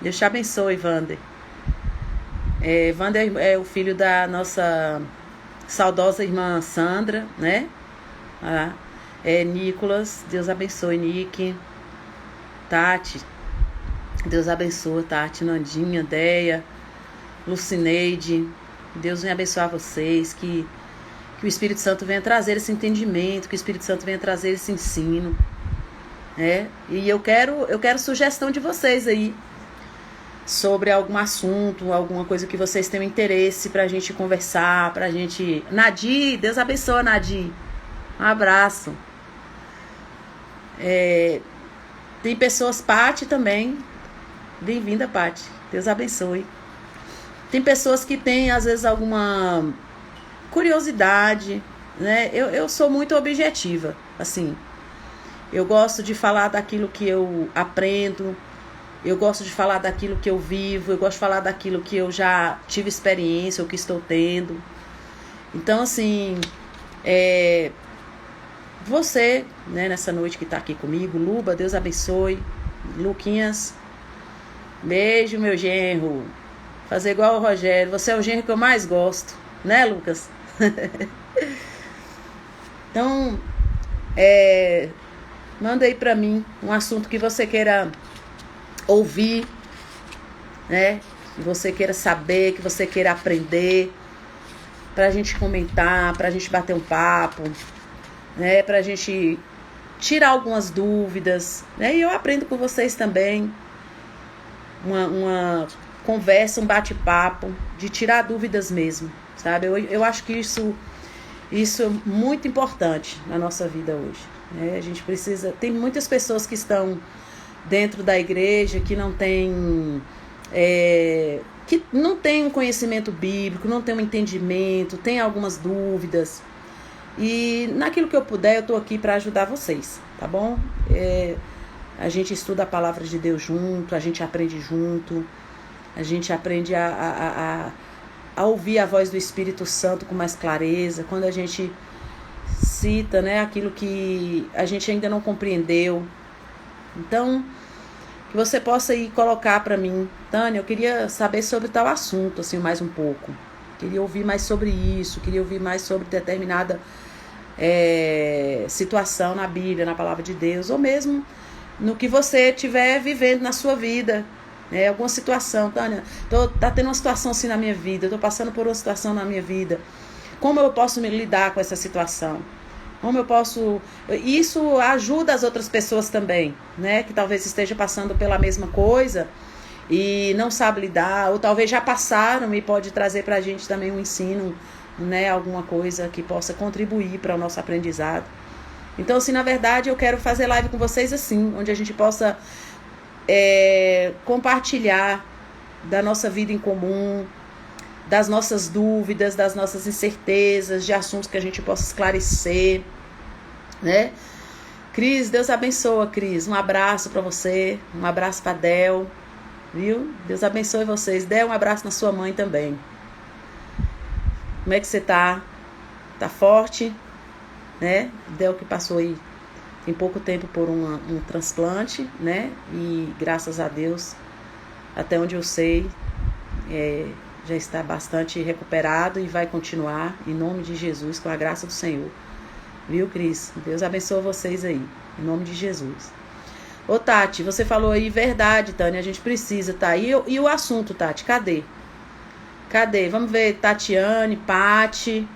A: Deus te abençoe, Vander. Vander é o filho da nossa saudosa irmã Sandra, né? Nicolas, Deus abençoe, Nick. Tati, Deus abençoe, Tati, Nandinha, Deia, Lucineide. Deus venha abençoar vocês, que o Espírito Santo venha trazer esse entendimento, que o Espírito Santo venha trazer esse ensino, né? E eu quero sugestão de vocês aí, sobre algum assunto, alguma coisa que vocês tenham interesse pra gente conversar, pra gente... Nadir, Deus abençoe, Nadir. Um abraço. Tem pessoas, Pati também. Bem-vinda, Pati. Deus abençoe. Tem pessoas que têm, às vezes, alguma curiosidade, né? Eu sou muito objetiva, assim. Eu gosto de falar daquilo que eu aprendo. Eu gosto de falar daquilo que eu vivo, eu gosto de falar daquilo que eu já tive experiência, ou que estou tendo. Então, assim, você, né, nessa noite que está aqui comigo, Luba, Deus abençoe. Luquinhas, beijo, meu genro. Fazer igual o Rogério, você é o genro que eu mais gosto, né, Lucas? Então, manda aí pra mim um assunto que você queira ouvir, né? Que você queira saber, que você queira aprender, pra gente comentar, pra gente bater um papo, né? Pra gente tirar algumas dúvidas, né? E eu aprendo com vocês também. Uma conversa, um bate-papo, de tirar dúvidas mesmo, sabe? Eu acho que isso é muito importante na nossa vida hoje, né? A gente precisa... Tem muitas pessoas que estão dentro da igreja que não tem um conhecimento bíblico, não tem um entendimento, tem algumas dúvidas. E naquilo que eu puder, eu estou aqui para ajudar vocês, tá bom? A gente estuda a palavra de Deus junto, a gente aprende junto, a gente aprende a ouvir a voz do Espírito Santo com mais clareza, quando a gente cita, né, aquilo que a gente ainda não compreendeu. Então, que você possa ir colocar para mim: Tânia, eu queria saber sobre tal assunto, assim, mais um pouco. Queria ouvir mais sobre isso, queria ouvir mais sobre determinada situação na Bíblia, na palavra de Deus, ou mesmo no que você estiver vivendo na sua vida, né? Alguma situação. Tânia, tá tendo uma situação assim na minha vida, eu tô passando por uma situação na minha vida. Como eu posso me lidar com essa situação? Como eu posso... Isso ajuda as outras pessoas também, né? Que talvez esteja passando pela mesma coisa e não sabe lidar, ou talvez já passaram, e pode trazer pra gente também um ensino, né? Alguma coisa que possa contribuir para o nosso aprendizado. Então, assim, na verdade, eu quero fazer live com vocês assim, onde a gente possa compartilhar da nossa vida em comum, das nossas dúvidas, das nossas incertezas, de assuntos que a gente possa esclarecer, né? Cris, Deus abençoa, Cris. Um abraço para você, um abraço para Del, viu? Deus abençoe vocês. Del, um abraço na sua mãe também. Como é que você tá? Tá forte, né? Del que passou aí tem pouco tempo por um transplante, né? E graças a Deus, até onde eu sei, já está bastante recuperado e vai continuar, em nome de Jesus, com a graça do Senhor. Viu, Cris? Deus abençoe vocês aí, em nome de Jesus. Ô, Tati, você falou aí, verdade, Tânia, a gente precisa, tá? E o assunto, Tati, cadê? Cadê? Vamos ver, Tatiane, Pati,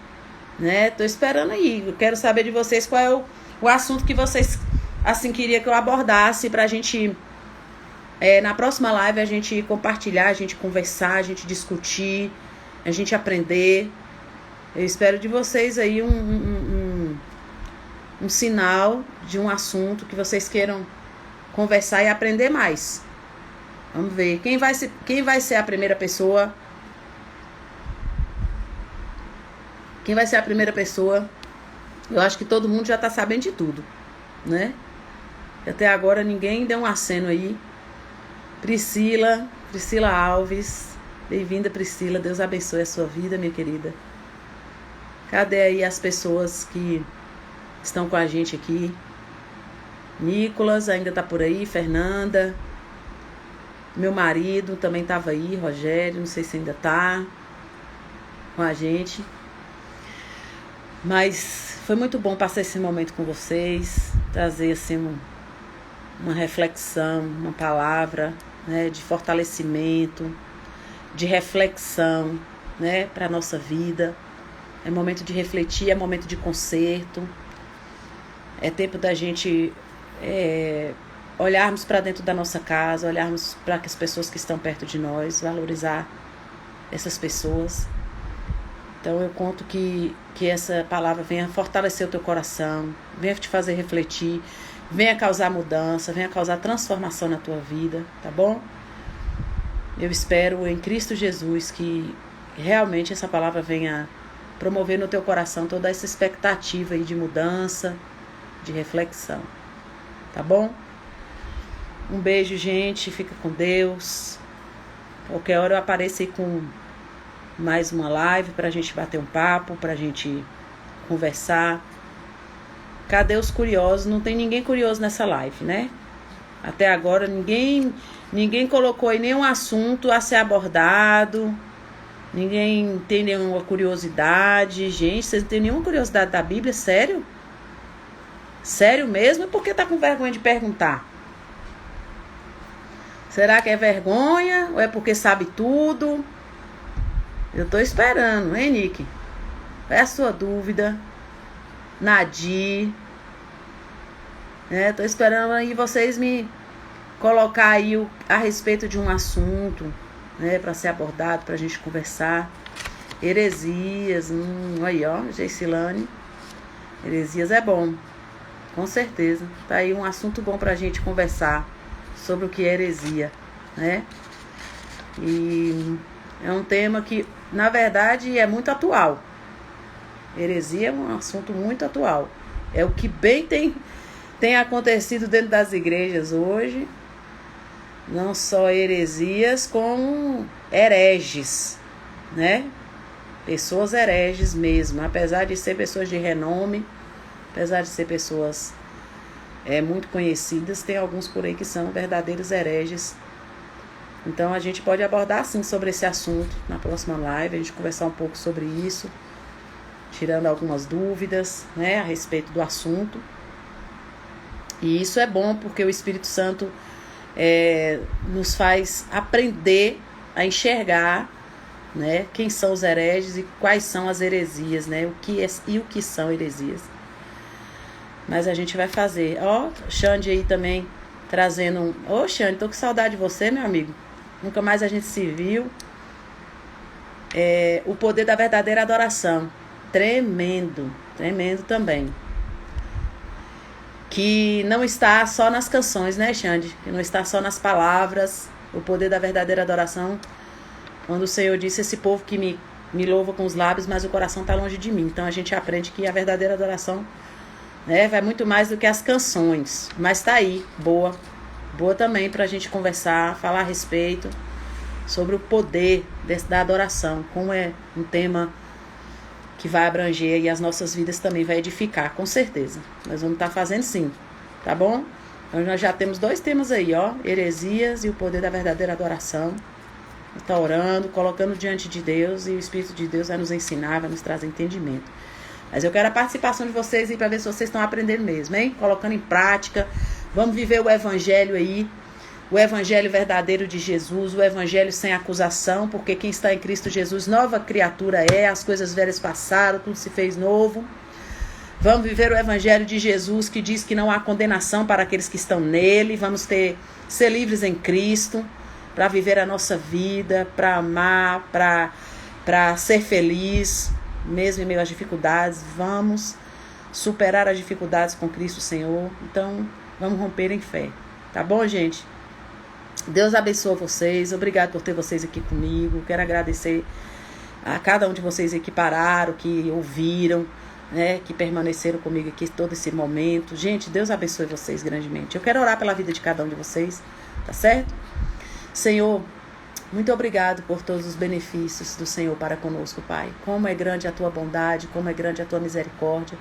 A: né? Tô esperando aí, eu quero saber de vocês qual é o assunto que vocês, assim, queria que eu abordasse pra gente, na próxima live, a gente compartilhar, a gente conversar, a gente discutir, a gente aprender. Eu espero de vocês aí um sinal de um assunto que vocês queiram conversar e aprender mais. Vamos ver. Quem vai ser a primeira pessoa? Quem vai ser a primeira pessoa? Eu acho que todo mundo já está sabendo de tudo, né? Até agora ninguém deu um aceno aí. Priscila Alves. Bem-vinda, Priscila. Deus abençoe a sua vida, minha querida. Cadê aí as pessoas que estão com a gente aqui? Nicolas ainda tá por aí, Fernanda. Meu marido também tava aí, Rogério, não sei se ainda tá com a gente. Mas foi muito bom passar esse momento com vocês, trazer assim uma reflexão, uma palavra, né, de fortalecimento, de reflexão, né, para a nossa vida. É momento de refletir, é momento de conserto. É tempo da gente olharmos para dentro da nossa casa, olharmos para as pessoas que estão perto de nós, valorizar essas pessoas. Então eu conto que essa palavra venha fortalecer o teu coração, venha te fazer refletir, venha causar mudança, venha causar transformação na tua vida, tá bom? Eu espero em Cristo Jesus que realmente essa palavra venha promover no teu coração toda essa expectativa aí de mudança, de reflexão, tá bom? Um beijo, gente, fica com Deus. Qualquer hora eu apareço aí com mais uma live pra gente bater um papo, pra gente conversar. Cadê os curiosos? Não tem ninguém curioso nessa live, né? Até agora ninguém colocou aí nenhum assunto a ser abordado. Ninguém tem nenhuma curiosidade. Gente, vocês não tem nenhuma curiosidade da Bíblia? Sério? Sério mesmo? E por que tá com vergonha de perguntar? Será que é vergonha? Ou é porque sabe tudo? Eu tô esperando, hein, Nick? Qual é a sua dúvida? Nadir. Tô esperando aí vocês me colocar aí a respeito de um assunto, né, para ser abordado, pra gente conversar. Heresias, aí ó, Geicilane. Heresias é bom, com certeza. Tá aí um assunto bom pra gente conversar sobre o que é heresia, né? E é um tema que, na verdade, é muito atual. Heresia é um assunto muito atual. É o que bem tem acontecido dentro das igrejas hoje. Não só heresias, como hereges, né? Pessoas hereges mesmo. Apesar de ser pessoas de renome, apesar de ser pessoas muito conhecidas, tem alguns por aí que são verdadeiros hereges. Então a gente pode abordar sim sobre esse assunto na próxima live, a gente conversar um pouco sobre isso, tirando algumas dúvidas, né, a respeito do assunto. E isso é bom porque o Espírito Santo nos faz aprender a enxergar, né, quem são os hereges e quais são as heresias, né, o que são heresias. Mas a gente vai fazer. Ó, Xande aí também trazendo Ô, Xande, tô com saudade de você, meu amigo. Nunca mais a gente se viu. O poder da verdadeira adoração. Tremendo, tremendo também. Que não está só nas canções, né, Xande? Que não está só nas palavras. O poder da verdadeira adoração Quando o Senhor disse, esse povo que me louva com os lábios, mas o coração está longe de mim. Então a gente aprende que a verdadeira adoração, né, vai muito mais do que as canções. Mas tá aí, boa também pra gente conversar, falar a respeito sobre o poder da adoração, como é um tema que vai abranger e as nossas vidas também, vai edificar, com certeza. Nós vamos estar fazendo sim, tá bom? Então nós já temos 2 temas aí, ó, heresias e o poder da verdadeira adoração. Está orando, colocando diante de Deus, e o Espírito de Deus vai nos ensinar, vai nos trazer entendimento. Mas eu quero a participação de vocês aí para ver se vocês estão aprendendo mesmo, hein? Colocando em prática. Vamos viver o evangelho aí, o evangelho verdadeiro de Jesus, o evangelho sem acusação, porque quem está em Cristo Jesus, nova criatura é, as coisas velhas passaram, tudo se fez novo. Vamos viver o evangelho de Jesus, que diz que não há condenação para aqueles que estão nele. Vamos ser livres em Cristo, para viver a nossa vida, para amar, para ser feliz, mesmo em meio às dificuldades. Vamos superar as dificuldades com Cristo Senhor. Então, vamos romper em fé. Tá bom, gente? Deus abençoe vocês. Obrigado por ter vocês aqui comigo. Quero agradecer a cada um de vocês aí que pararam, que ouviram, né, que permaneceram comigo aqui todo esse momento. Gente, Deus abençoe vocês grandemente. Eu quero orar pela vida de cada um de vocês, tá certo? Senhor, muito obrigado por todos os benefícios do Senhor para conosco, Pai. Como é grande a tua bondade, como é grande a tua misericórdia.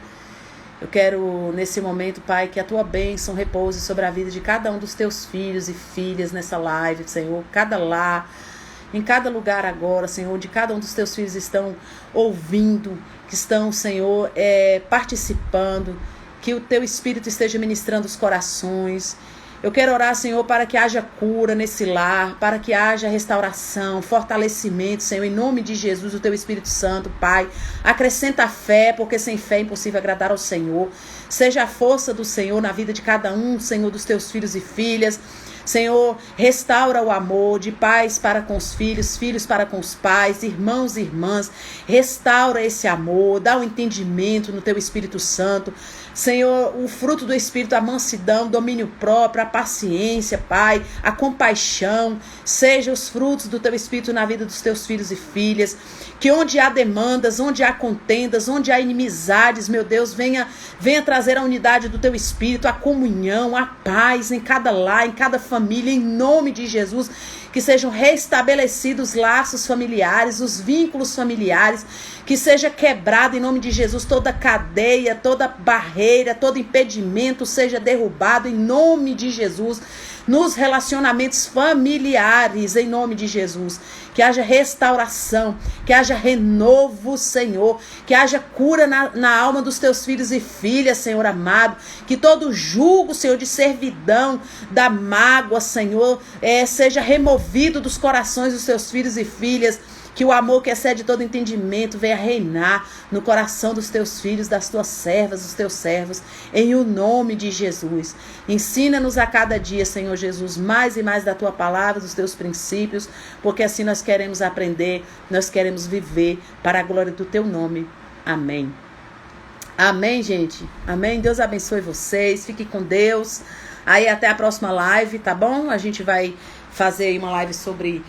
A: Eu quero, nesse momento, Pai, que a tua bênção repouse sobre a vida de cada um dos teus filhos e filhas nessa live, Senhor. Cada lar, em cada lugar agora, Senhor, onde cada um dos teus filhos estão ouvindo, que estão, Senhor, participando, que o teu Espírito esteja ministrando os corações. Eu quero orar, Senhor, para que haja cura nesse lar, para que haja restauração, fortalecimento, Senhor, em nome de Jesus, o teu Espírito Santo, Pai. Acrescenta a fé, porque sem fé é impossível agradar ao Senhor. Seja a força do Senhor na vida de cada um, Senhor, dos teus filhos e filhas. Senhor, restaura o amor de pais para com os filhos, filhos para com os pais, irmãos e irmãs. Restaura esse amor, dá um entendimento no teu Espírito Santo. Senhor, o fruto do Espírito, a mansidão, o domínio próprio, a paciência, Pai, a compaixão, sejam os frutos do teu Espírito na vida dos teus filhos e filhas. Que onde há demandas, onde há contendas, onde há inimizades, meu Deus, venha trazer a unidade do teu Espírito, a comunhão, a paz em cada lar, em cada família, em nome de Jesus. Que sejam restabelecidos os laços familiares, os vínculos familiares, que seja quebrado em nome de Jesus toda cadeia, toda barreira, todo impedimento seja derrubado em nome de Jesus, nos relacionamentos familiares, em nome de Jesus. Que haja restauração, que haja renovo, Senhor, que haja cura na alma dos teus filhos e filhas, Senhor amado, que todo jugo, Senhor, de servidão, da mágoa, Senhor, seja removido dos corações dos teus filhos e filhas. Que o amor que excede todo entendimento venha reinar no coração dos teus filhos, das tuas servas, dos teus servos, em o nome de Jesus. Ensina-nos a cada dia, Senhor Jesus, mais e mais da tua palavra, dos teus princípios, porque assim nós queremos aprender, nós queremos viver para a glória do teu nome. Amém. Amém, gente. Amém. Deus abençoe vocês. Fiquem com Deus. Aí até a próxima live, tá bom? A gente vai fazer uma live sobre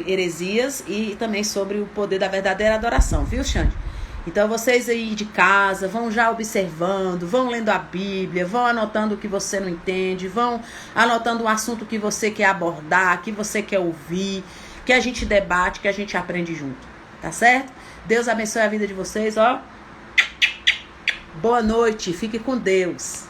A: heresias e também sobre o poder da verdadeira adoração, viu, Xande? Então vocês aí de casa vão já observando, vão lendo a Bíblia, vão anotando o que você não entende, vão anotando um assunto que você quer abordar, que você quer ouvir, que a gente debate, que a gente aprende junto, tá certo? Deus abençoe a vida de vocês, ó. Boa noite, fique com Deus.